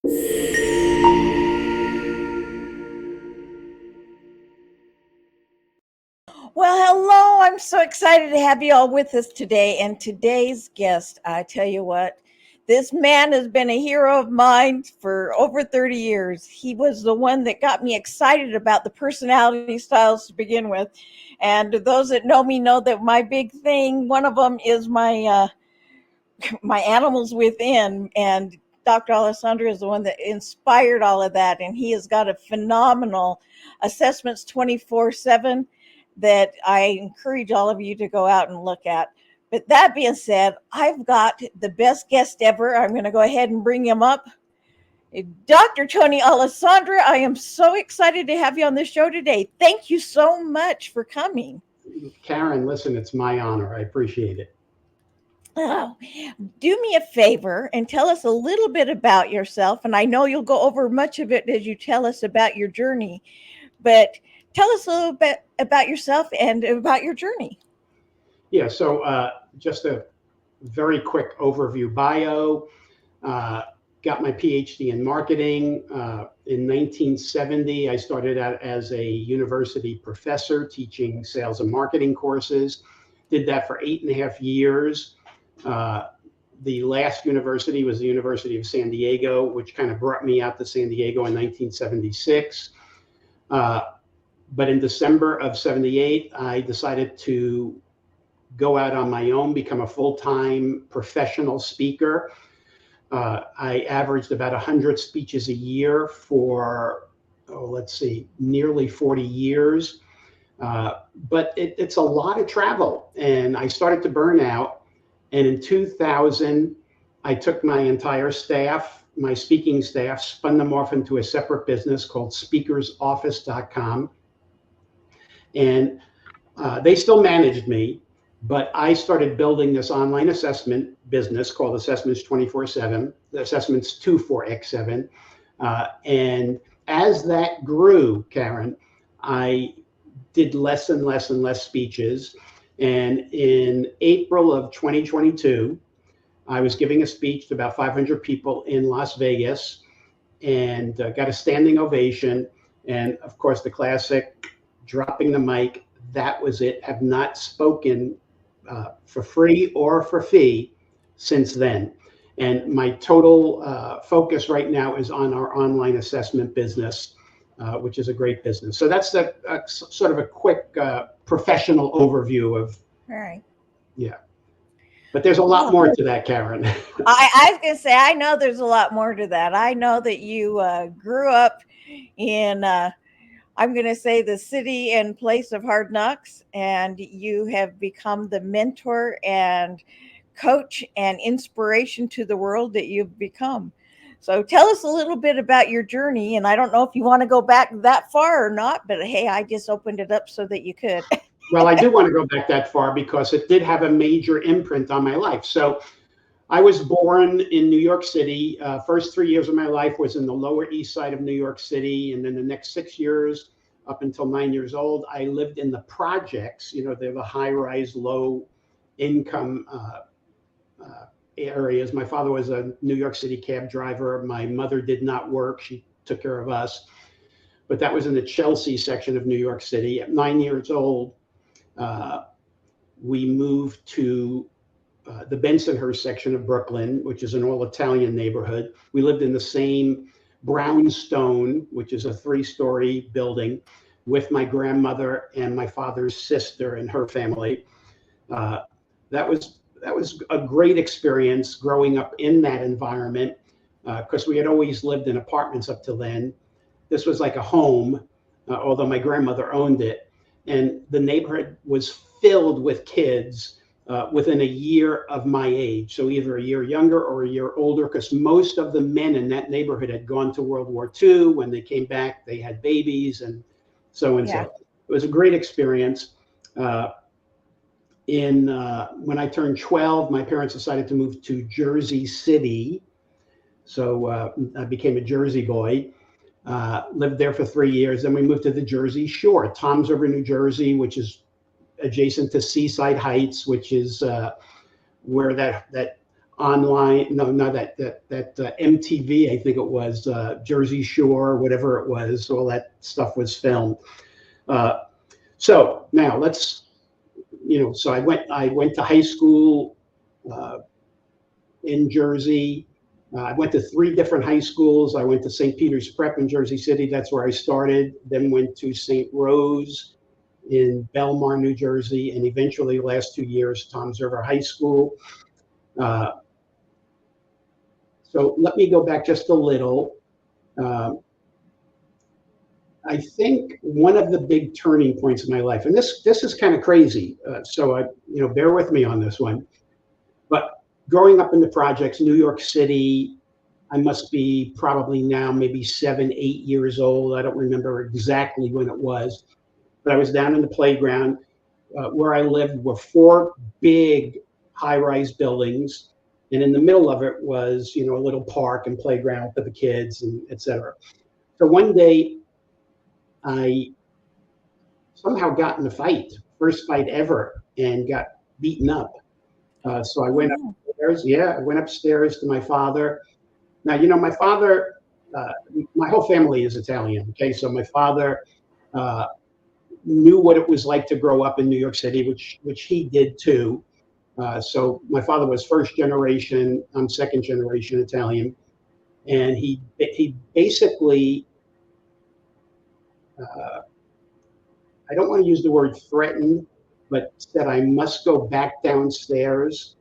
Well, hello. I'm so excited to have you all with us today. And today's guest, I tell you what, this man has been a hero of mine for over 30 years. He was the one that got me excited about the personality styles to begin with. And those that know me know that my big thing, one of them is my animals within. And Dr. Alessandra is the one that inspired all of that. And he has got a phenomenal assessments 24/7 that I encourage all of you to go out and look at. But that being said, I've got the best guest ever. I'm going to go ahead and bring him up. Dr. Tony Alessandra, I am so excited to have you on the show today. Thank you so much for coming. Karen, listen, it's my honor. I appreciate it. Oh, do me a favor and tell us a little bit about yourself. And I know you'll go over much of it as you tell us about your journey, but tell us a little bit about yourself and about your journey. Yeah, so just a very quick overview bio. Got my PhD in marketing. In 1970, I started out as a university professor teaching sales and marketing courses. Did that for 8.5 years. The last university was the University of San Diego, which kind of brought me out to San Diego in 1976. But in December of 78, I decided to go out on my own, become a full-time professional speaker. I averaged about 100 speeches a year for, nearly 40 years. But it's a lot of travel, and I started to burn out. And in 2000, I took my entire staff, my speaking staff, spun them off into a separate business called speakersoffice.com. And they still managed me, but I started building this online assessment business called Assessments 24/7, the Assessments 24x7. And as that grew, Karen, I did less and less and less speeches. And in April of 2022, I was giving a speech to about 500 people in Las Vegas and got a standing ovation. And of course, the classic, dropping the mic, that was it. Have not spoken for free or for fee since then. And my total focus right now is on our online assessment business, which is a great business. So that's sort of a quick professional overview of. All right. Yeah. But there's a lot more to that, Karen. I was going to say, I know there's a lot more to that. I know that you grew up in, I'm going to say, the city and place of hard knocks, and you have become the mentor and coach and inspiration to the world that you've become. So tell us a little bit about your journey. And I don't know if you want to go back that far or not, but hey, I just opened it up so that you could. Well, I do want to go back that far because it did have a major imprint on my life. So I was born in New York City. First 3 years of my life was in the Lower East Side of New York City. And then the next 6 years, up until 9 years old, I lived in the projects. You know, they're the high-rise, low-income areas. My father was a New York City cab driver. My mother did not work. She took care of us. But that was in the Chelsea section of New York City. At 9 years old, we moved to the Bensonhurst section of Brooklyn, which is an all-Italian neighborhood. We lived in the same brownstone, which is a 3-story building, with my grandmother and my father's sister and her family. That was a great experience growing up in that environment, because we had always lived in apartments up till then. This was like a home, although my grandmother owned it. And the neighborhood was filled with kids within a year of my age. So either a year younger or a year older, because most of the men in that neighborhood had gone to World War II. When they came back, they had babies and so and so. It was a great experience. When I turned 12, my parents decided to move to Jersey City. So I became a Jersey boy. Lived there for 3 years. Then we moved to the Jersey Shore, Toms River, New Jersey, which is adjacent to Seaside Heights, which is where that online. No, that MTV, I think it was Jersey Shore, whatever it was. All that stuff was filmed. Uh, so now let's, so I went to high school uh, in Jersey. I went to three different high schools. I went to St. Peter's Prep in Jersey City. That's where I started. Then went to St. Rose in Belmar, New Jersey, and eventually the last 2 years, Toms River High School. Uh, so let me go back just a little. Uh, I think one of the big turning points in my life, and this is kind of crazy, so bear with me on this one. But growing up in the projects, New York City, I must be probably now maybe 7, 8 years old. I don't remember exactly when it was, but I was down in the playground. Where I lived were four big high-rise buildings, and in the middle of it was, a little park and playground for the kids, and et cetera. So one day, I somehow got in a fight, first fight ever, and got beaten up. So I went Oh, upstairs. Yeah, I went upstairs to my father. Now, my father, uh, my whole family is Italian. Okay, so my father uh, knew what it was like to grow up in New York City, which he did too. So my father was first generation. I'm second generation Italian, and he basically, uh, I don't want to use the word threatened, but said I must go back downstairs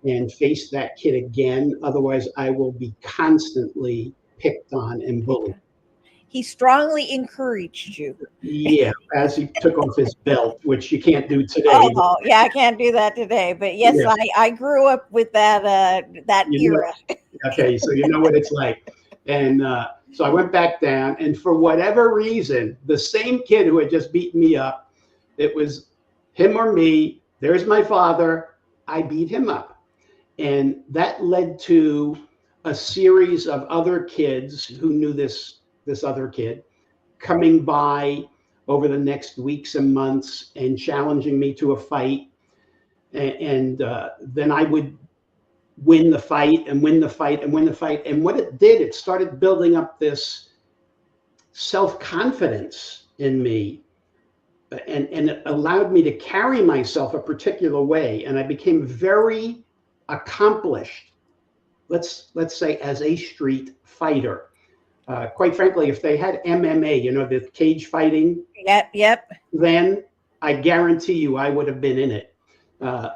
and face that kid again. Otherwise, I will be constantly picked on and picked bullied. on. He strongly encouraged you. Yeah, as he took off his belt, which you can't do today. Oh, yeah, I can't do that today, but yes, Yeah, I grew up with that you know, era. okay, so you know what it's like. And so I went back down, and for whatever reason, the same kid who had just beaten me up, it was him or me. There's my father. I beat him up. And that led to a series of other kids who knew this other kid coming by over the next weeks and months and challenging me to a fight. And then I would win the fight and win the fight and win the fight. And what it did, it started building up this self-confidence in me. And it allowed me to carry myself a particular way. And I became very accomplished, let's say, as a street fighter. Quite frankly, if they had MMA, the cage fighting, Yep, yep. then I guarantee you I would have been in it. Uh,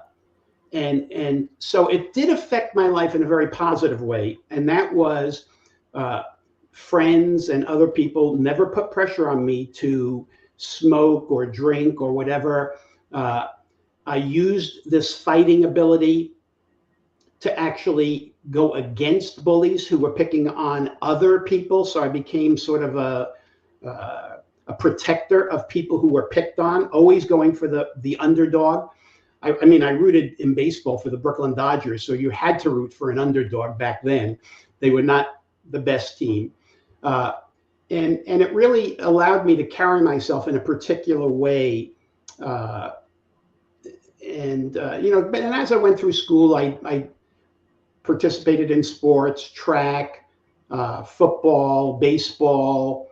and so it did affect my life in a very positive way, and that was uh, friends and other people never put pressure on me to smoke or drink or whatever. Uh, I used this fighting ability to actually go against bullies who were picking on other people. So I became sort of a protector of people who were picked on, always going for the underdog. I mean, I rooted in baseball for the Brooklyn Dodgers, so you had to root for an underdog back then. They were not the best team. Uh, and it really allowed me to carry myself in a particular way. Uh, and as I went through school, I participated in sports, track, football, baseball,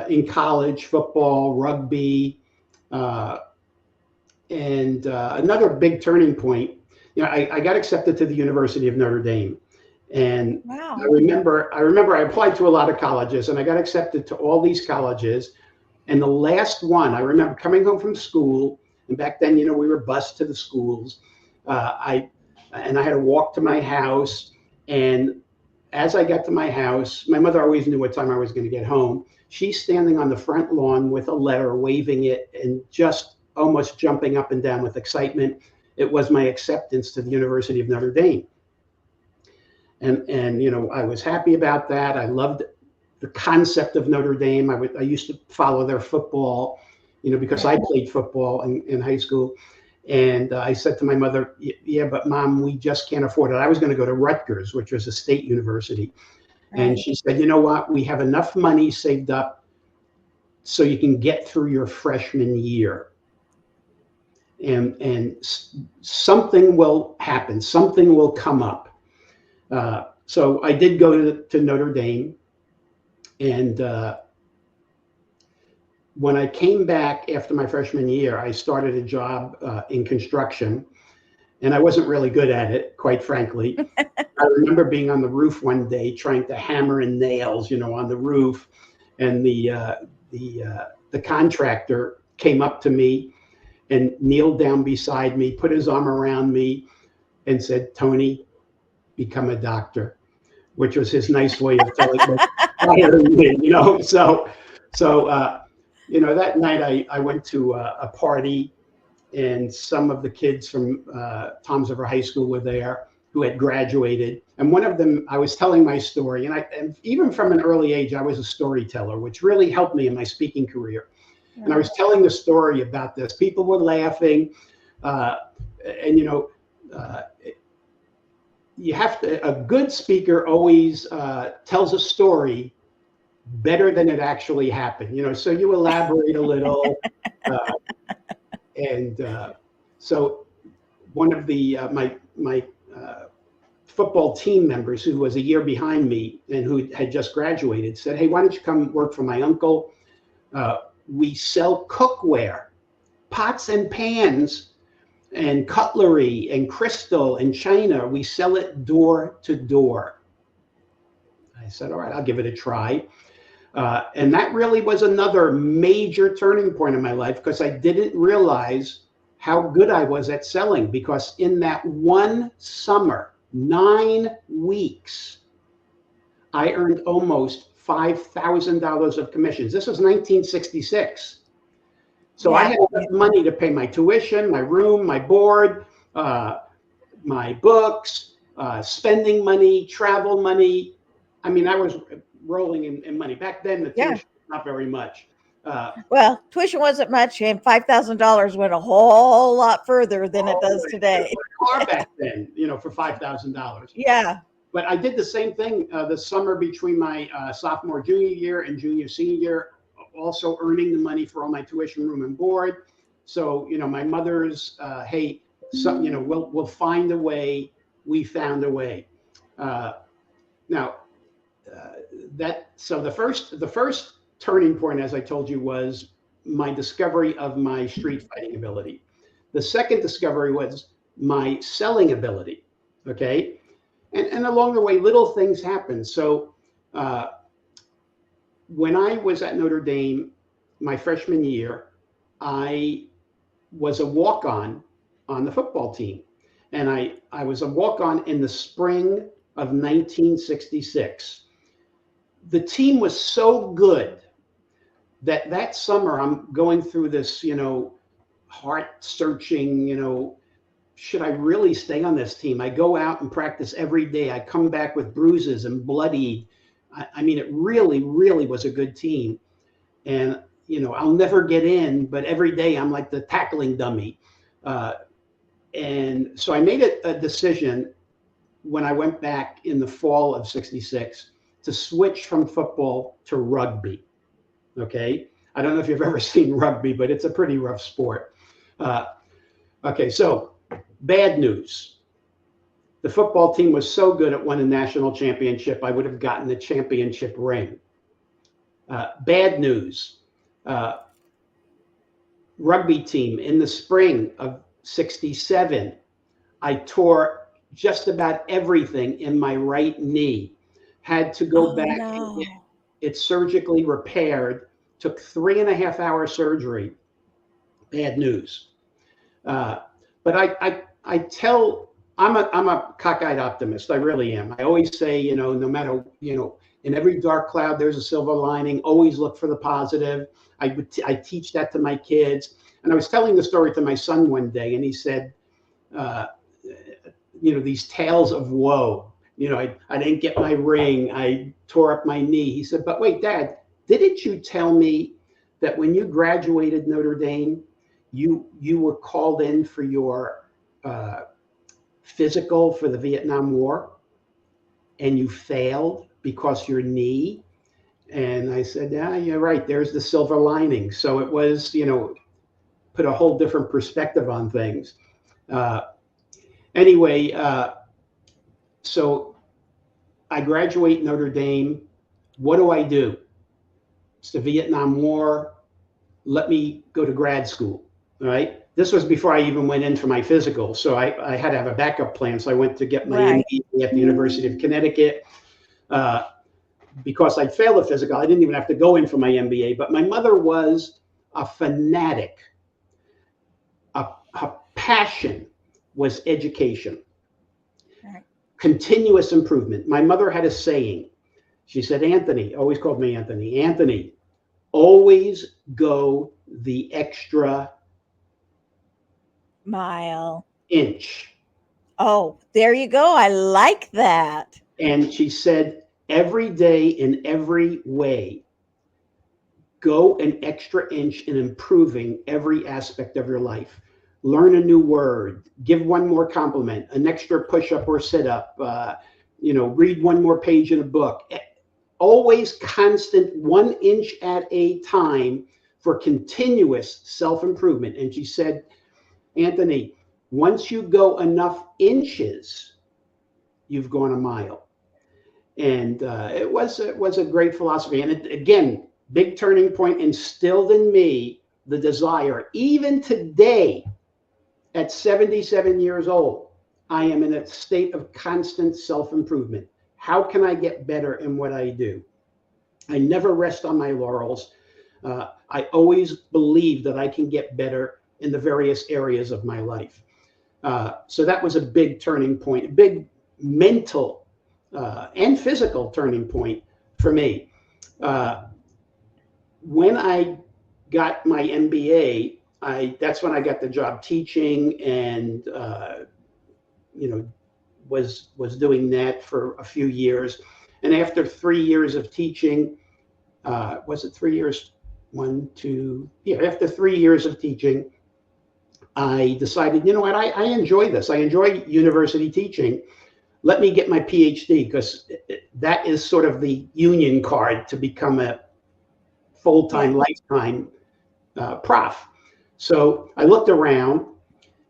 in college, football, rugby. Uh, and Another big turning point, I got accepted to the University of Notre Dame. And I Wow. remember, I remember I applied to a lot of colleges and I got accepted to all these colleges. And the last one, I remember coming home from school, and back then, we were bused to the schools. I had to walk to my house, and as I got to my house, my mother always knew what time I was going to get home. She's standing on the front lawn with a letter, waving it, and just almost jumping up and down with excitement. It was my acceptance to the University of Notre Dame. And I was happy about that. I loved the concept of Notre Dame. I used to follow their football, because I Right, played football in high school. And I said to my mother, yeah, but Mom, we just can't afford it. I was going to go to Rutgers, which was a state university. And right. she said, you know what? We have enough money saved up so you can get through your freshman year. and something will happen, something will come up. So I did go to Notre Dame, and when I came back after my freshman year, I started a job in construction, and I wasn't really good at it, quite frankly. I remember being on the roof one day trying to hammer in nails, on the roof, and the contractor came up to me and kneeled down beside me, put his arm around me, and said, "Tony, become a doctor," which was his nice way of telling me, firing me. So that night I went to a party, and some of the kids from Tom's River High School were there who had graduated. And one of them, I was telling my story, and even from an early age, I was a storyteller, which really helped me in my speaking career. And I was telling the story about this. People were laughing, and you have to. A good speaker always tells a story better than it actually happened. So you elaborate a little, and so one of the my football team members, who was a year behind me and who had just graduated, said, "Hey, why don't you come work for my uncle? We sell cookware, pots and pans, and cutlery and crystal and china. We sell it door to door." I said, "All right, I'll give it a try." And that really was another major turning point in my life, because I didn't realize how good I was at selling, because in that one summer, 9 weeks, I earned almost $5,000 of commissions. This was 1966. So I had enough money to pay my tuition, my room, my board, my books, spending money, travel money. I mean, I was rolling in money. Back then, the tuition was not very much. Well, tuition wasn't much, and $5,000 went a whole lot further than it does today. Car back then, for $5,000. Yeah. But I did the same thing the summer between my sophomore, junior year and junior, senior year, also earning the money for all my tuition, room, and board. So, my mother's, hey, we'll find a way. We found a way. Now, the first turning point, as I told you, was my discovery of my street fighting ability. The second discovery was my selling ability. Okay. And along the way, little things happened. So when I was at Notre Dame my freshman year, I was a walk-on the football team. And I was a walk-on in the spring of 1966. The team was so good that summer I'm going through this, heart searching, should I really stay on this team? I go out and practice every day. I come back with bruises and bloodied. I mean, it really, really was a good team. And, I'll never get in, but every day I'm like the tackling dummy. And so I made a decision when I went back in the fall of 66 to switch from football to rugby. Okay. I don't know if you've ever seen rugby, but it's a pretty rough sport. Okay. So bad news. The football team was so good it won a national championship. I would have gotten the championship ring. Bad news. Rugby team in the spring of 67, I tore just about everything in my right knee. Had to go back and get it surgically repaired. Took 3.5-hour surgery. Bad news. But I tell, I'm a cockeyed optimist. I really am. I always say, no matter, in every dark cloud, there's a silver lining. Always look for the positive. I teach that to my kids. And I was telling the story to my son one day, and he said, these tales of woe. I didn't get my ring. I tore up my knee. He said, "But wait, Dad, didn't you tell me that when you graduated Notre Dame, you were called in for your physical for the Vietnam War, and you failed because your knee?" And I said, "Yeah, you're right. There's the silver lining." So it was, put a whole different perspective on things. Uh, anyway, so I graduate Notre Dame. What do I do? It's the Vietnam War. Let me go to grad school. All right. This was before I even went in for my physical. So I had to have a backup plan. So I went to get my Right. MBA at the University of Connecticut. Because I failed the physical, I didn't even have to go in for my MBA. But my mother was a fanatic. Her passion was education, Right. continuous improvement. My mother had a saying. She said, Anthony, always called me Anthony, Anthony, always go the extra Mile. inch. Oh, there you go. I like that. And she said, every day in every way, go an extra inch in improving every aspect of your life. Learn a new word, give one more compliment, an extra push-up or sit-up, read one more page in a book. Always constant, 1 inch at a time for continuous self-improvement. And she said, Anthony, once you go enough inches, you've gone a mile. And it was a great philosophy. And again, big turning point, instilled in me the desire. Even today, at 77 years old, I am in a state of constant self-improvement. How can I get better in what I do? I never rest on my laurels. I always believe that I can get better in the various areas of my life. So that was a big turning point, a big mental and physical turning point for me. When I got my MBA, that's when I got the job teaching, and was doing that for a few years. And after 3 years of teaching, was it 3 years? After 3 years of teaching, I decided, you know what, I enjoy this. I enjoy university teaching. Let me get my PhD, because that is sort of the union card to become a full-time, lifetime prof. So I looked around,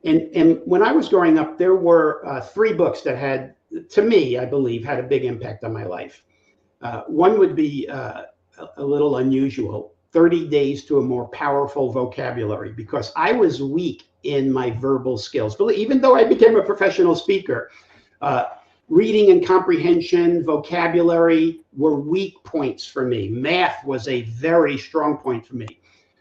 and when I was growing up, there were 3 books that had, to me, I believe, had a big impact on my life. One would be a little unusual, 30 Days to a More Powerful Vocabulary, because I was weak in my verbal skills. But even though I became a professional speaker, reading and comprehension, vocabulary were weak points for me. Math was a very strong point for me.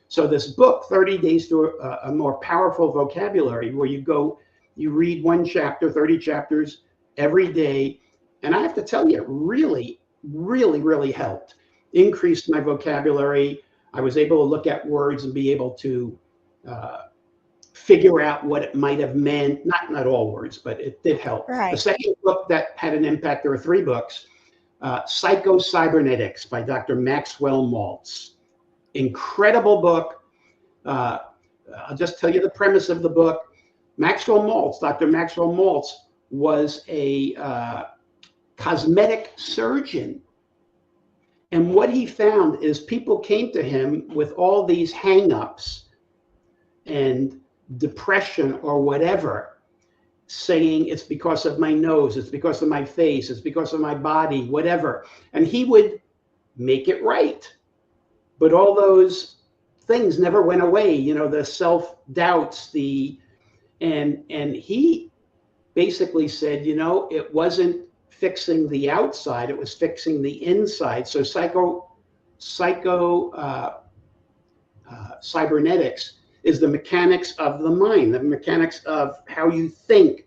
So this book, 30 Days to a More Powerful Vocabulary, where you read 1 chapter, 30 chapters every day. And I have to tell you, it really, really, really helped. Increased my vocabulary. I was able to look at words and be able to figure out what it might have meant. Not all words, but it did help. Right. The second book that had an impact, there were 3 books, Psycho-Cybernetics by Dr. Maxwell Maltz. Incredible book. I'll just tell you the premise of the book. Dr. Maxwell Maltz was a cosmetic surgeon. And what he found is people came to him with all these hang-ups and depression or whatever, saying it's because of my nose, it's because of my face, it's because of my body, whatever. And he would make it right. But all those things never went away, the self-doubts, and he basically said, it wasn't fixing the outside, it was fixing the inside. So cybernetics is the mechanics of the mind, the mechanics of how you think.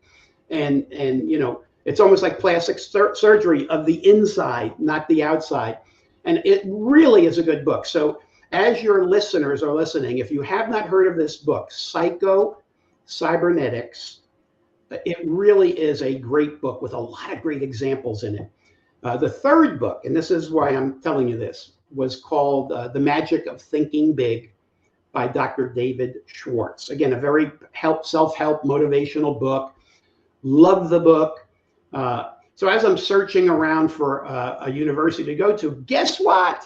And it's almost like plastic surgery of the inside, not the outside. And it really is a good book. So as your listeners are listening, if you have not heard of this book, Psycho-Cybernetics, it really is a great book with a lot of great examples in it. The third book, and this is why I'm telling you this, was called The Magic of Thinking Big by Dr. David Schwartz. Again, a very self-help, motivational book. Love the book. So as I'm searching around for a university to go to, guess what?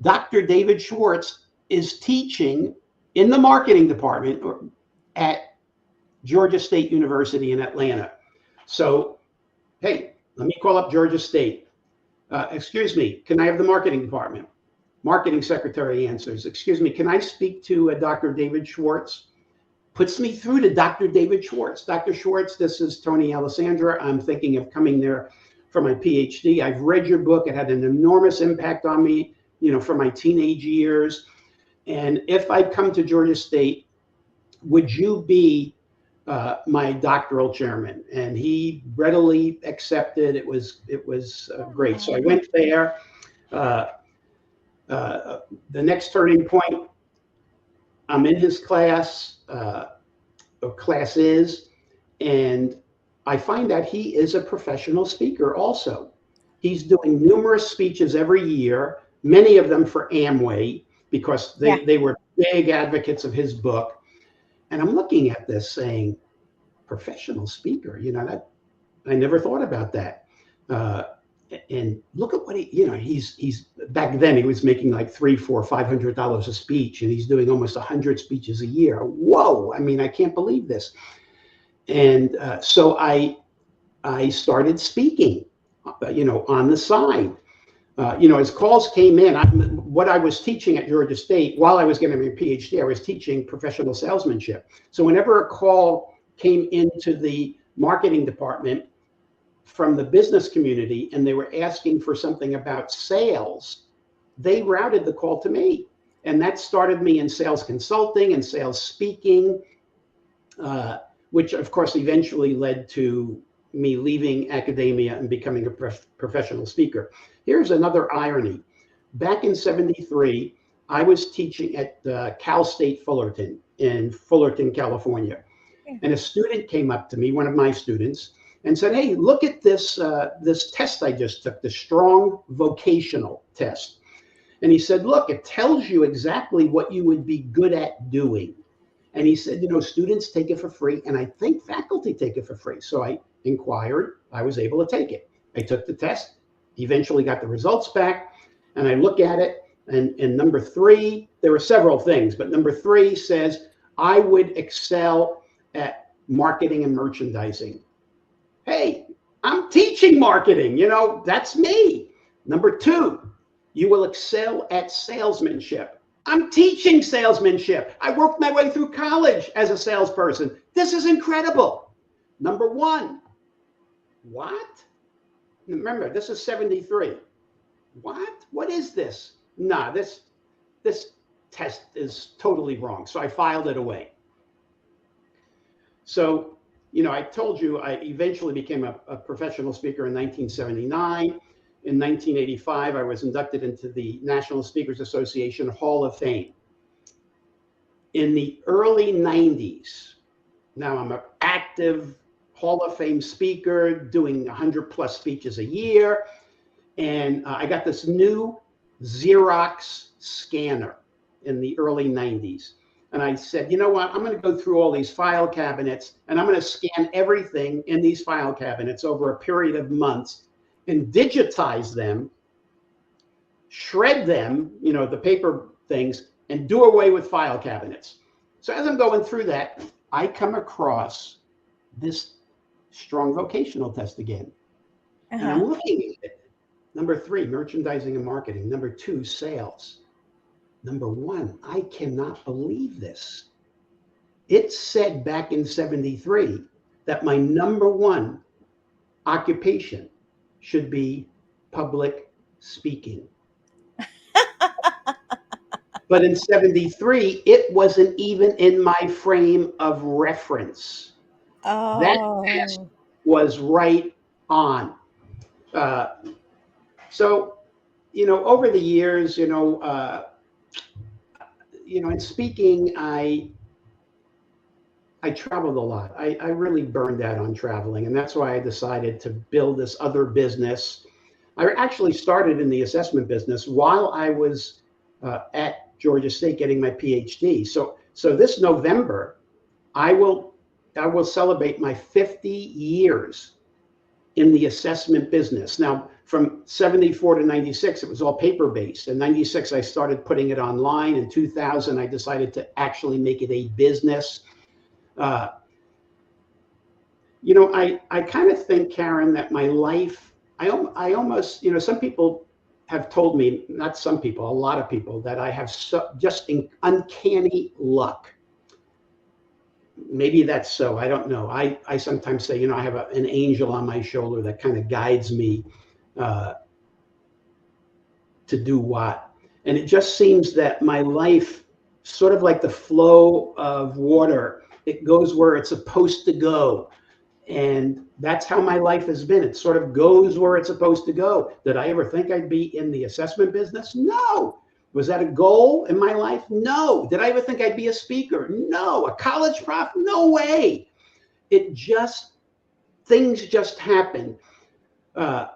Dr. David Schwartz is teaching in the marketing department at Georgia State University in Atlanta. So, hey, let me call up Georgia State. Excuse me, can I have the marketing department? Marketing secretary answers, excuse me, can I speak to Dr. David Schwartz? Puts me through to Dr. David Schwartz. Dr. Schwartz, this is Tony Alessandra. I'm thinking of coming there for my PhD. I've read your book. It had an enormous impact on me, for my teenage years. And if I come to Georgia State, would you be my doctoral chairman? And he readily accepted. It was great. So I went there. The next turning point, I'm in his class, or classes, and I find out he is a professional speaker also. He's doing numerous speeches every year, many of them for Amway, because they were big advocates of his book. And I'm looking at this saying, professional speaker, that I never thought about that. And look at what he's back then he was making like $300, $400, $500 a speech, and he's doing almost 100 speeches a year. Whoa! I mean, I can't believe this. And so I started speaking, on the side. As calls came in, what I was teaching at Georgia State while I was getting my PhD, I was teaching professional salesmanship. So whenever a call came into the marketing department from the business community and they were asking for something about sales, they routed the call to me. And that started me in sales consulting and sales speaking, which of course eventually led to me leaving academia and becoming a professional speaker. Here's another irony. Back in '73, I was teaching at Cal State Fullerton in Fullerton, California. And a student came up to me, one of my students, and said, hey, look at this test I just took, the strong vocational test. And he said, look, it tells you exactly what you would be good at doing. And he said, students take it for free, and I think faculty take it for free. So I inquired, I was able to take it. I took the test, eventually got the results back, and I look at it, and number 3, there were several things, but number 3 says, I would excel at marketing and merchandising. Hey, I'm teaching marketing, that's me. Number 2, you will excel at salesmanship. I'm teaching salesmanship. I worked my way through college as a salesperson. This is incredible. Number 1, what? Remember, this is '73. What is this? Nah, this test is totally wrong. So I filed it away. So, I told you I eventually became a professional speaker in 1979. In 1985, I was inducted into the National Speakers Association Hall of Fame. In the early 90s, now I'm an active Hall of Fame speaker, doing 100 plus speeches a year. And I got this new Xerox scanner in the early 90s. And I said, you know what, I'm going to go through all these file cabinets and I'm going to scan everything in these file cabinets over a period of months and digitize them, shred them, the paper things, and do away with file cabinets. So as I'm going through that, I come across this strong vocational test again. And I'm looking at it. Number 3, merchandising and marketing. Number 2, sales. Number 1, I cannot believe this. It said back in '73 that my number 1 occupation should be public speaking. But in '73, it wasn't even in my frame of reference. Oh. That test was right on. So, over the years, in speaking, I traveled a lot. I really burned out on traveling, and that's why I decided to build this other business. I actually started in the assessment business while I was at Georgia State getting my PhD. So this November, I will celebrate my 50 years in the assessment business. Now, from 74 to 96, it was all paper based. In 96, I started putting it online. In 2000, I decided to actually make it a business. Uh, I kind of think, Karen, that my life, I almost, some people have told me, not some people, a lot of people, that I have just uncanny luck. Maybe that's so. I don't know. I sometimes say, I have an angel on my shoulder that kind of guides me uh, to do what. And it just seems that my life, sort of like the flow of water, it goes where it's supposed to go. And that's how my life has been. It sort of goes where it's supposed to go. Did I ever think I'd be in the assessment business? No. Was that a goal in my life? No. Did I ever think I'd be a speaker? No. A college prof? No way. Things just happen. Uh,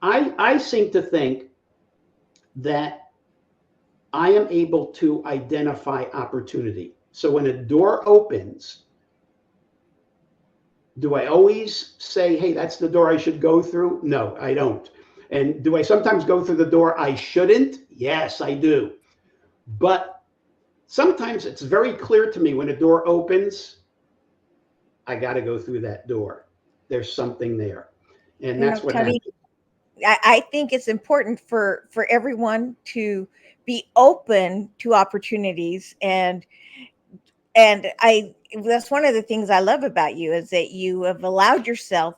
I seem to think that I am able to identify opportunity. So when a door opens, do I always say, hey, that's the door I should go through? No, I don't. And do I sometimes go through the door I shouldn't? Yes, I do. But sometimes it's very clear to me when a door opens, I got to go through that door. There's something there. And that's what Tony, happens. I think it's important for everyone to be open to opportunities, and I that's one of the things I love about you is that you have allowed yourself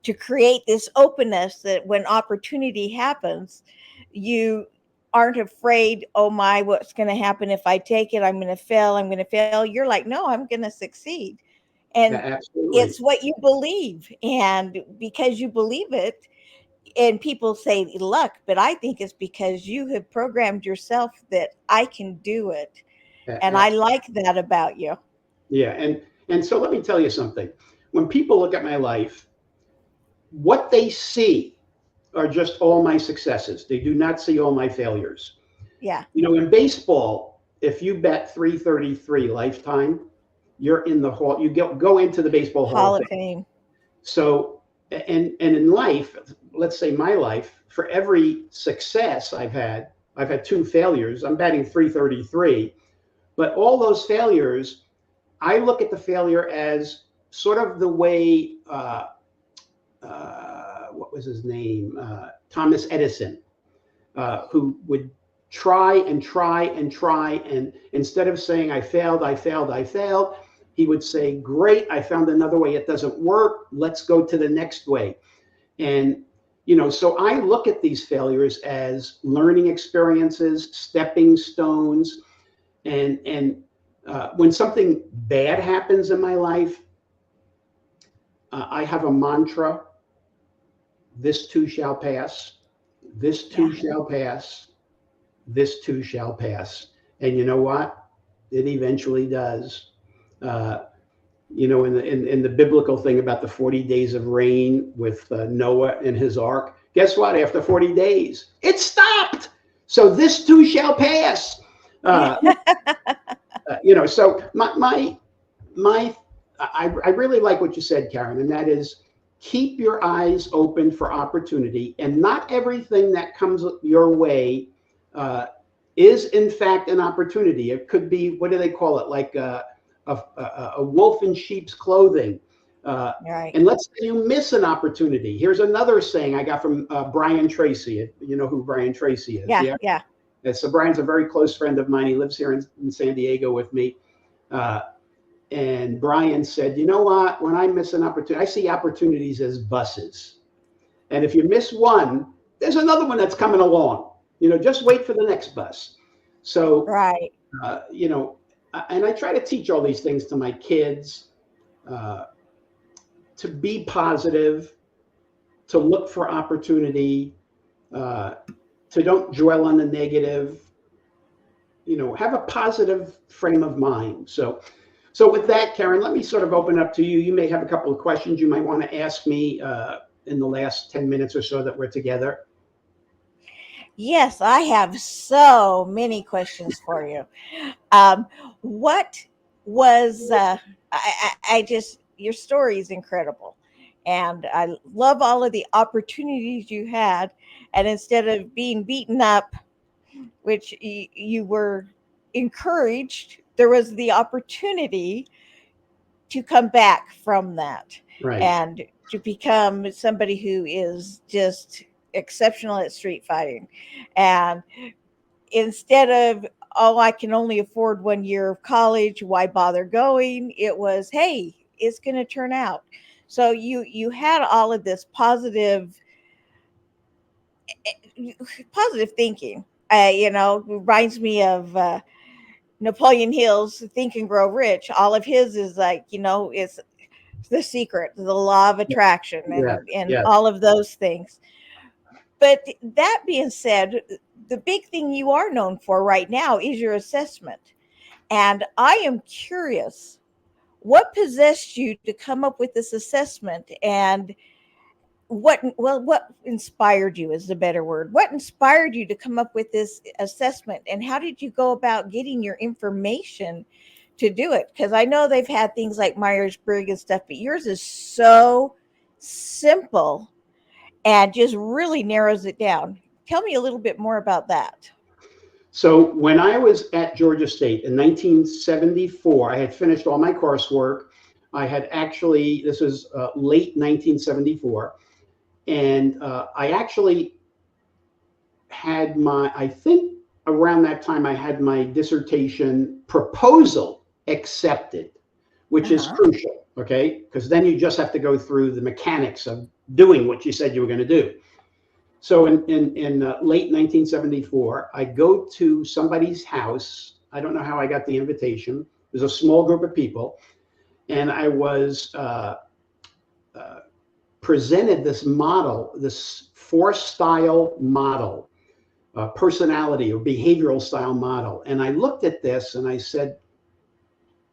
to create this openness that when opportunity happens, you aren't afraid, oh my, what's going to happen if I take it? I'm going to fail. You're like, no, I'm going to succeed. Yeah, And absolutely. it's what you believe. And because you believe it, and people say luck, but I think it's because you have programmed yourself that I can do it. And I Absolutely. like that about you. Yeah. And so let me tell you something. When people look at my life, what they see are just all my successes. They do not see all my failures. Yeah. In baseball, if you bet 333 lifetime, you're in the hall. You go into the baseball Hall of Hall of Fame. Fame. So, and in life, let's say my life, for every success I've had two failures. I'm batting 333, but all those failures, I look at the failure as sort of the way what was his name, Thomas Edison, who would try and try and try. And instead of saying, I failed, I failed, I failed, he would say, great, I found another way. It doesn't work. Let's go to the next way. And, so I look at these failures as learning experiences, stepping stones. And when something bad happens in my life, I have a mantra: this too shall pass, this too Yeah. shall pass, this too shall pass. And you know what? It eventually does. Uh, in the biblical thing about the 40 days of rain with Noah and his ark, guess what? After 40 days, it stopped. So this too shall pass. Uh, so I really like what you said, Karen, and that is keep your eyes open for opportunity, and not everything that comes your way uh, is in fact an opportunity. It could be, what do they call it, like a wolf in sheep's clothing. Uh, Right. and let's say you miss an opportunity. Here's another saying I got from Brian Tracy. You know who Brian Tracy is? Yeah. Yeah. Yeah. So Brian's a very close friend of mine. He lives here in San Diego with me. Uh, and Brian said, you know what? When I miss an opportunity, I see opportunities as buses. And if you miss one, there's another one that's coming along. Just wait for the next bus. So, Right. uh, you know, and I try to teach all these things to my kids, uh, to be positive, to look for opportunity, uh, to don't dwell on the negative, have a positive frame of mind. So with that, Karen, let me sort of open up to you. You may have a couple of questions you might want to ask me in the last 10 minutes or so that we're together. Yes, I have so many questions for you. Um, what was I just your story is incredible, And I love all of the opportunities you had. And instead of being beaten up, which you were encouraged, there was the opportunity to come back from that Right. and to become somebody who is just exceptional at street fighting. And instead of, oh, I can only afford 1 year of college, why bother going? It was, hey, it's going to turn out. So you had all of this positive thinking. Reminds me of Napoleon Hill's Think and Grow Rich. All of his is like, it's the secret, the law of attraction, Yeah. and Yeah. all of those things. But that being said, the big thing you are known for right now is your assessment. And I am curious, what possessed you to come up with this assessment, and what inspired you is the better word. What inspired you to come up with this assessment, and how did you go about getting your information to do it? Because I know they've had things like Myers-Briggs and stuff, but yours is so simple and just really narrows it down. Tell me a little bit more about that. So when I was at Georgia State in 1974, I had finished all my coursework. I had actually, this was late 1974, and I actually had I think around that time, I had my dissertation proposal accepted, which is Uh-huh. crucial, okay? Because then you just have to go through the mechanics of doing what you said you were going to do. So in late 1974, I go to somebody's house. I don't know how I got the invitation. There's a small group of people, and I was uh, presented this model, this four-style model, personality or behavioral style model. And I looked at this and I said,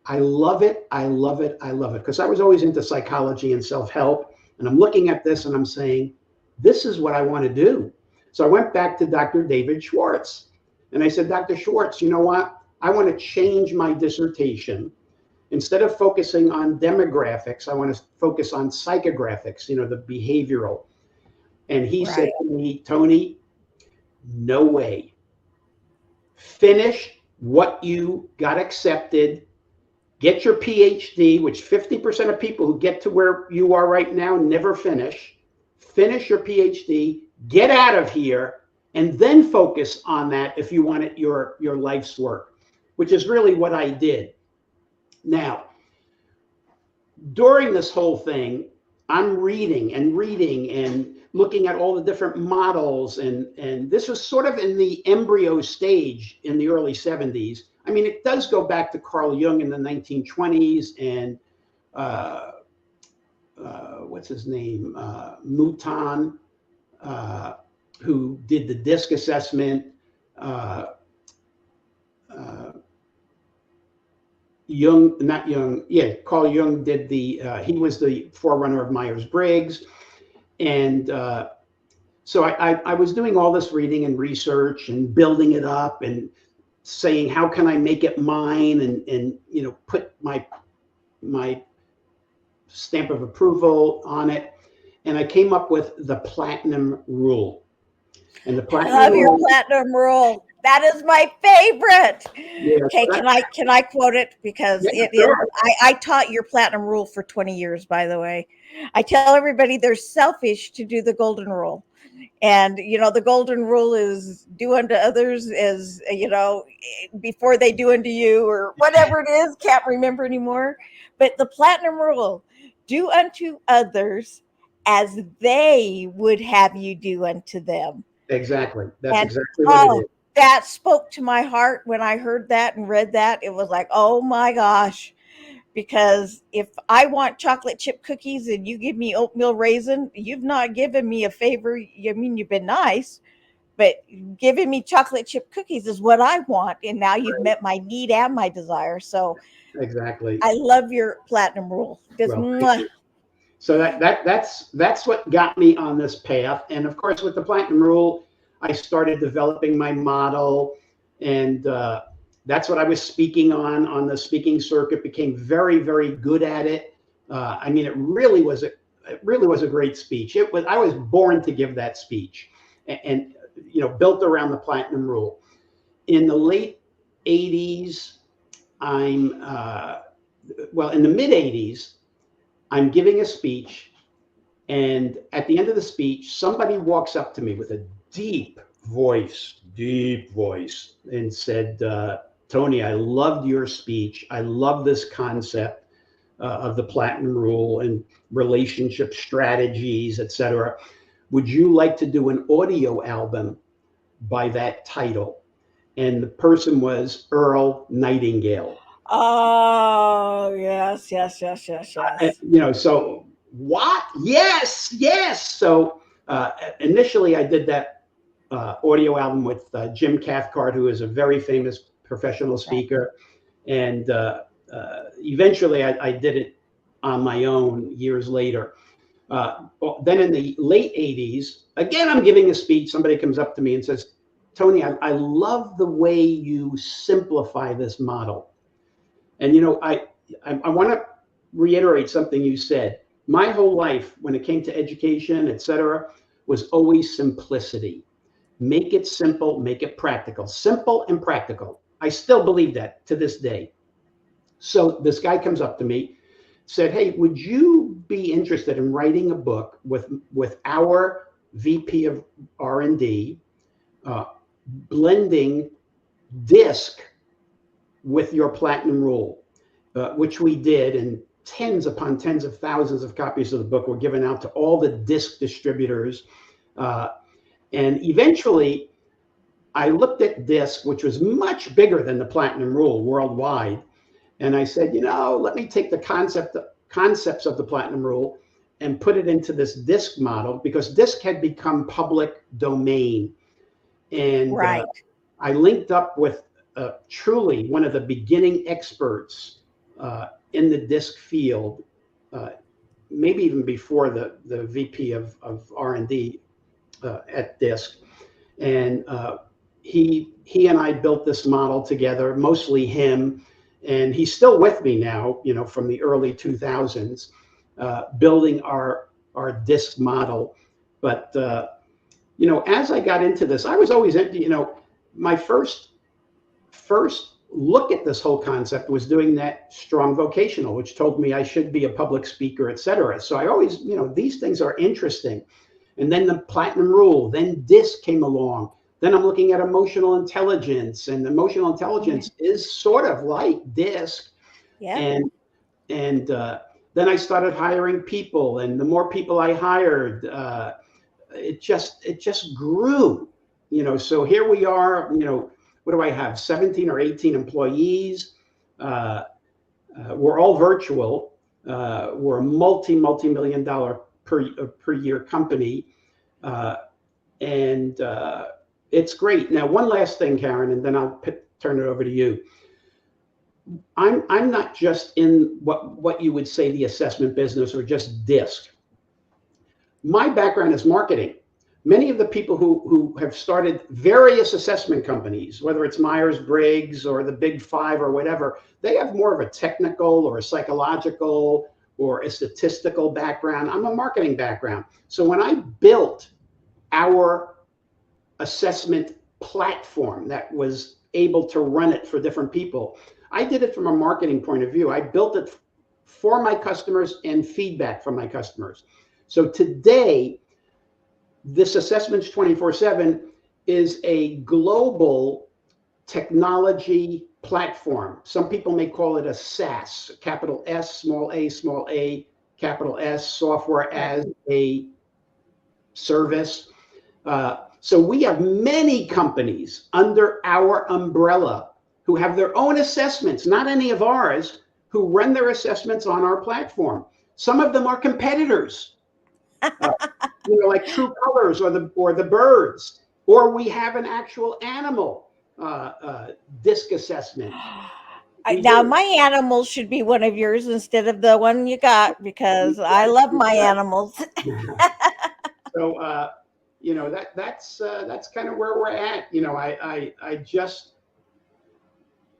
I love it, I love it, I love it. Because I was always into psychology and self-help. And I'm looking at this and I'm saying, this is what I want to do. So I went back to Dr. David Schwartz and I said, Dr. Schwartz, you know what? I want to change my dissertation. Instead of focusing on demographics, I want to focus on psychographics, the behavioral. And he said Right. to me, Tony, no way. Finish what you got accepted, get your PhD, which 50% of people who get to where you are right now never finish. Finish your PhD, get out of here, and then focus on that if you want it your life's work, which is really what I did. Now, during this whole thing, I'm reading and looking at all the different models, and this was sort of in the embryo stage in the early 70s. I mean, it does go back to Carl Jung in the 1920s and uh, what's his name, Mouton, uh, who did the DISC assessment. Uh, uh, Jung, not Jung, yeah, Carl Jung did he was the forerunner of Myers-Briggs. And so I was doing all this reading and research and building it up and saying, how can I make it mine and put my stamp of approval on it. And I came up with the platinum rule. And the I platinum love your rule, platinum rule. That is my favorite. yeah, Okay, can I quote it, because yeah, it is. sure. I taught your platinum rule for 20 years, by the way. I tell everybody they're selfish to do the golden rule. And the golden rule is do unto others as before they do unto you, or whatever it is, can't remember anymore. But the platinum rule, do unto others as they would have you do unto them. Exactly. That's And exactly what it oh, is. that spoke to my heart when I heard that and read that. It was like, oh my gosh. Because if I want chocolate chip cookies and you give me oatmeal raisin, you've not given me a favor. I mean, you've been nice, but giving me chocolate chip cookies is what I want. And now you've met my need and my desire. So Exactly. I love your platinum rule. Just Well, thank mwah. you. So that's what got me on this path. And of course, with the platinum rule, I started developing my model, and that's what I was speaking on the speaking circuit. Became very, very good at it. I mean, it really was it really was a great speech. I was born to give that speech, and built around the platinum rule. In the late 80s, I'm in the mid 80s, I'm giving a speech, and at the end of the speech, somebody walks up to me with a deep voice, and said, Tony, I loved your speech. I love this concept of the platinum rule and relationship strategies, etc. Would you like to do an audio album by that title? And the person was Earl Nightingale. Oh, yes, yes, yes, yes, yes. So what? Yes, yes. So initially, I did that audio album with Jim Cathcart, who is a very famous professional Right. speaker, and eventually, I did it on my own years later. Then in the late 80s, again, I'm giving a speech. Somebody comes up to me and says, Tony, I love the way you simplify this model. And I want to reiterate something you said. My whole life, when it came to education, et cetera, was always simplicity. Make it simple, make it practical. Simple and practical. I still believe that to this day. So this guy comes up to me, said, hey, would you be interested in writing a book with our VP of R&D, blending DISC with your platinum rule, which we did, and tens upon tens of thousands of copies of the book were given out to all the DISC distributors. And eventually, I looked at DISC, which was much bigger than the platinum rule worldwide. And I said, let me take the concepts of the platinum rule and put it into this DISC model, because DISC had become public domain. And Right. I linked up with truly one of the beginning experts in the DISC field, maybe even before the VP of R&D at DISC. And he and I built this model together, mostly him. And he's still with me now, from the early 2000s, building our DISC model. But, as I got into this, I was always, my first look at this whole concept was doing that strong vocational, which told me I should be a public speaker, et cetera. So I always, these things are interesting. And then the platinum rule, then DISC came along. Then I'm looking at emotional intelligence, and emotional intelligence is sort of like DISC. Yeah. And then I started hiring people, and the more people I hired, it just grew. So here we are. What do I have? 17 or 18 employees. We're all virtual. We're a multi-million dollar per year company, and it's great. Now, one last thing, Karen, and then I'll turn it over to you. I'm not just in what you would say the assessment business or just DISC. My background is marketing. Many of the people who have started various assessment companies, whether it's Myers-Briggs or the Big Five or whatever, they have more of a technical or a psychological or a statistical background. I'm a marketing background. So when I built our assessment platform that was able to run it for different people, I did it from a marketing point of view. I built it for my customers and feedback from my customers. So today, this Assessments 24/7 is a global technology platform. Some people may call it a SaaS, capital S, small a, capital S, software as a service. So we have many companies under our umbrella who have their own assessments, not any of ours, who run their assessments on our platform. Some of them are competitors. Like True Colors or the Birds, or we have an actual animal DISC assessment. Now, my animals should be one of yours instead of the one you got, because I love my animals. So that's kind of where we're at. I just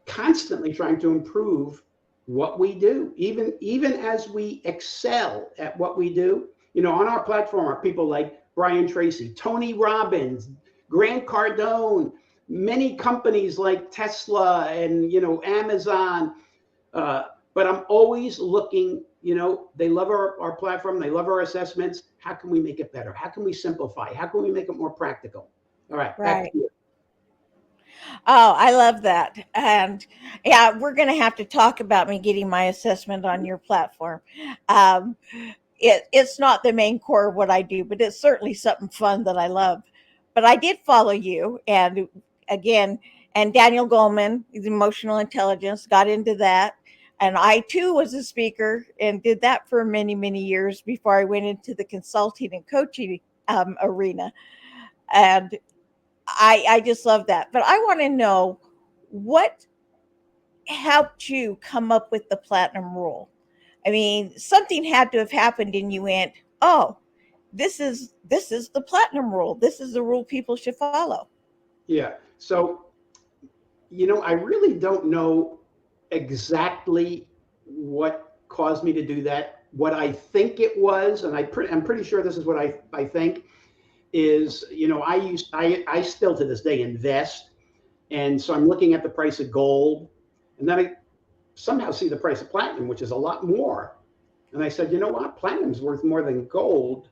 constantly trying to improve what we do, even as we excel at what we do. On our platform are people like Brian Tracy, Tony Robbins, Grant Cardone, many companies like Tesla and, Amazon. But I'm always looking, they love our platform. They love our assessments. How can we make it better? How can we simplify? How can we make it more practical? All right, back to Right. you. Oh, I love that. And yeah, we're going to have to talk about me getting my assessment on your platform. Um, it's not the main core of what I do, but it's certainly something fun that I love. But I did follow you, and again, and Daniel Goleman, his emotional intelligence, got into that. And I too was a speaker and did that for many, many years before I went into the consulting and coaching arena. And I just love that. But I want to know what helped you come up with the platinum rule. I mean, something had to have happened, and you went, "Oh, this is the platinum rule. This is the rule people should follow." Yeah. So, I really don't know exactly what caused me to do that. What I think it was, and I'm pretty sure this is what I think is, I still to this day invest. And so I'm looking at the price of gold, and then I somehow see the price of platinum, which is a lot more. And I said, you know what? Platinum's worth more than gold,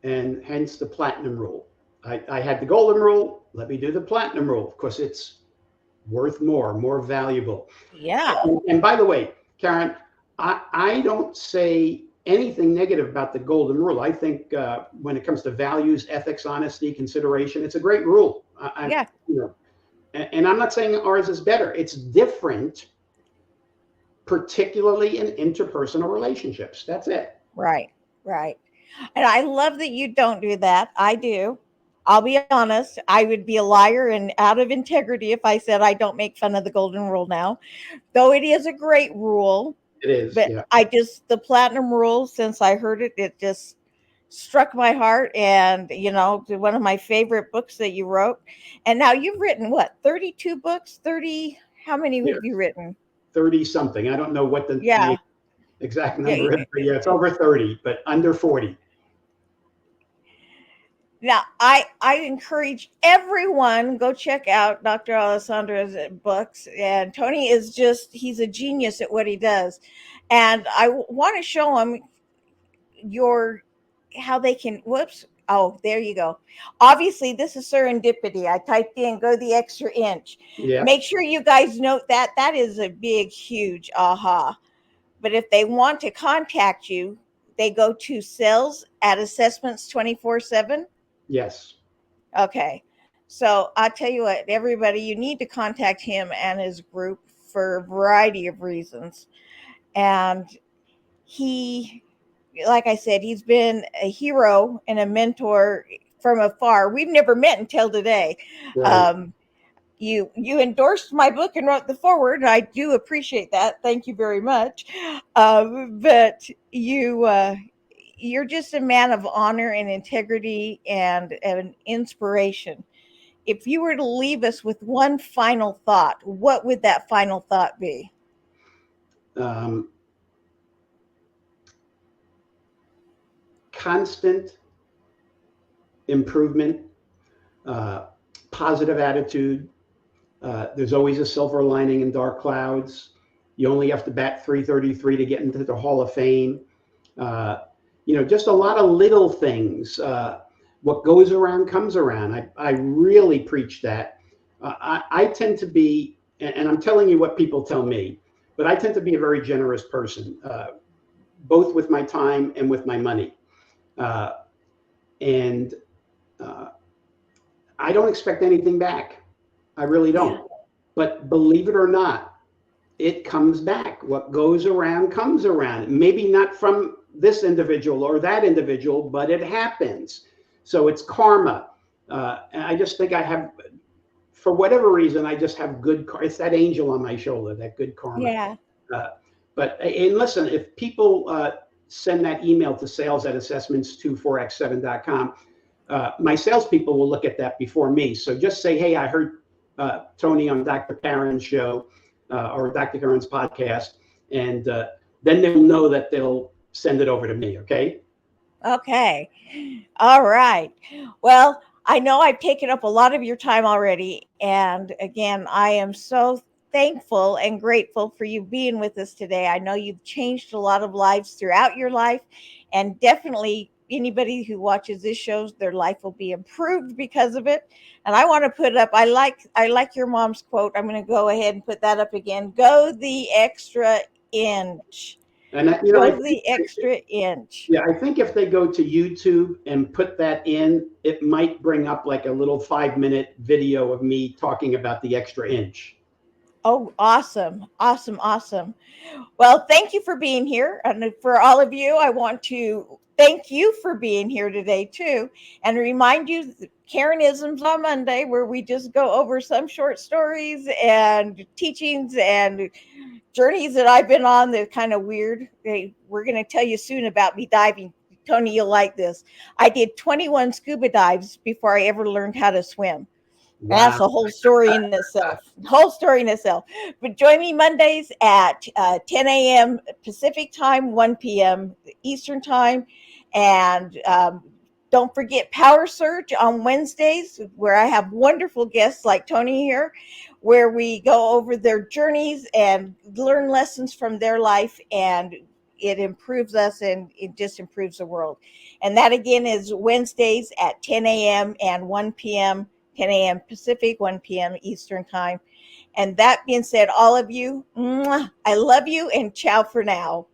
and hence the platinum rule. I had the golden rule. Let me do the platinum rule because it's worth more valuable. Yeah. And by the way, Karen, I don't say anything negative about the golden rule. I think when it comes to values, ethics, honesty, consideration, it's a great rule. Yeah. And I'm not saying ours is better. It's different, particularly in interpersonal relationships. That's it. Right. Right. And I love that you don't do that. I do. I'll be honest. I would be a liar and out of integrity if I said I don't make fun of the golden rule now, though it is a great rule. It is, But yeah. the platinum rule, since I heard it, it just struck my heart. And, one of my favorite books that you wrote. And now you've written what, 32 books? 30, how many Yeah, have you written? 30 something. I don't know what the Yeah. exact Yeah. number is, but yeah, it's over 30, but under 40. Now, I encourage everyone go check out Dr. Alessandra's books. And Tony is he's a genius at what he does. And I want to show him your how they can whoops. Oh, there you go. Obviously, this is serendipity. I typed in go the extra inch. Yeah. Make sure you guys note that. That is a big, huge aha. But if they want to contact you, they go to sales at assessments 24/7. Yes. Okay. So I tell you what, everybody, you need to contact him and his group for a variety of reasons. And he, like I said, he's been a hero and a mentor from afar. We've never met until today. Right. Um, you endorsed my book and wrote the forward, and I do appreciate that. Thank you very much. But you're just a man of honor and integrity and an inspiration. If you were to leave us with one final thought, what would that final thought be? Um, Constant improvement, uh, positive attitude. There's always a silver lining in dark clouds. You only have to bat 333 to get into the Hall of Fame. Just a lot of little things. What goes around comes around. I really preach that. I tend to be, and I'm telling you what people tell me, but I tend to be a very generous person, both with my time and with my money. Uh, and I don't expect anything back. I really Yeah. don't. But believe it or not, it comes back. What goes around comes around. Maybe not from this individual or that individual, but it happens. So it's karma. And I just think I have, for whatever reason, I just have good. It's that angel on my shoulder, that good karma. Yeah. Uh, and listen, if people send that email to sales at assessments24x7.com, my salespeople will look at that before me. So just say, hey, I heard Tony on Dr. Karen's show or Dr. Karen's podcast, and then they'll know that they'll send it over to me. Okay. Okay. All right. Well, I know I've taken up a lot of your time already. And again, I am so thankful and grateful for you being with us today. I know you've changed a lot of lives throughout your life, and definitely anybody who watches this show, their life will be improved because of it. And I want to put up, I like your mom's quote. I'm going to go ahead and put that up again. Go the extra inch. And I Go think, the extra inch. yeah, I think if they go to YouTube and put that in, it might bring up like a little 5 minute video of me talking about the extra inch. Oh, awesome. Awesome. Awesome. Well, thank you for being here. And for all of you, I want to thank you for being here today, too. And remind you, Karenisms on Monday, where we just go over some short stories and teachings and journeys that I've been on that are kind of weird. We're going to tell you soon about me diving. Tony, you'll like this. I did 21 scuba dives before I ever learned how to swim. And Wow. that's a whole story in itself. Whole story in itself. But join me Mondays at 10 a.m. Pacific time, 1 p.m. Eastern time, and don't forget Power Surge on Wednesdays, where I have wonderful guests like Tony here, where we go over their journeys and learn lessons from their life, and it improves us and it just improves the world. And that again is Wednesdays at 10 a.m. and 1 p.m. 10 a.m. Pacific, 1 p.m. Eastern Time. And that being said, all of you, I love you and ciao for now.